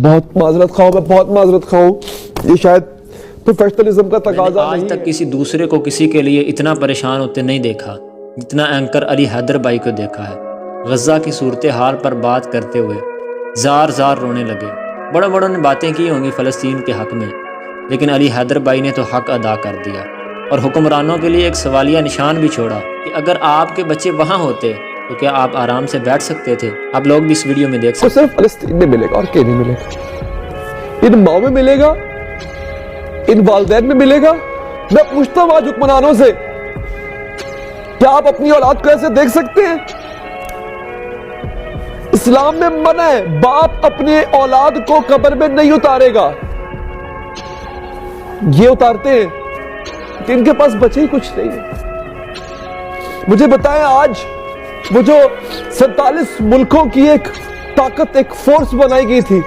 بہت معذرت خواہ میں بہت معذرت خواہ ہوں. یہ شاید پروفیشنلزم کا تقاضا آج تک کسی دوسرے کو کسی کے لیے اتنا پریشان ہوتے نہیں دیکھا جتنا اینکر علی حیدر بھائی کو دیکھا ہے. غزہ کی صورتحال پر بات کرتے ہوئے زار زار رونے لگے. بڑوں بڑوں نے باتیں کی ہوں گی فلسطین کے حق میں، لیکن علی حیدر بھائی نے تو حق ادا کر دیا اور حکمرانوں کے لیے ایک سوالیہ نشان بھی چھوڑا کہ اگر آپ کے بچے وہاں ہوتے تو کیا آپ آرام سے بیٹھ سکتے تھے؟ آپ لوگ بھی اس ویڈیو میں دیکھ سکتے صرف فلسطین میں ملے گا اور کہیں نہیں ملے گا. ان ماؤں میں ملے گا، ان والدین میں ملے گا. میں پوچھتا ہوں آج حکمرانوں سے، کیا آپ اپنی اولاد کو ایسے دیکھ سکتے ہیں؟ اسلام میں منع ہے باپ اپنے اولاد کو قبر میں نہیں اتارے گا. یہ اتارتے ہیں کہ ان کے پاس بچے ہی کچھ نہیں ہے. مجھے بتائیں آج وہ جو 47 ملکوں کی ایک طاقت، ایک فورس بنائی گئی تھی،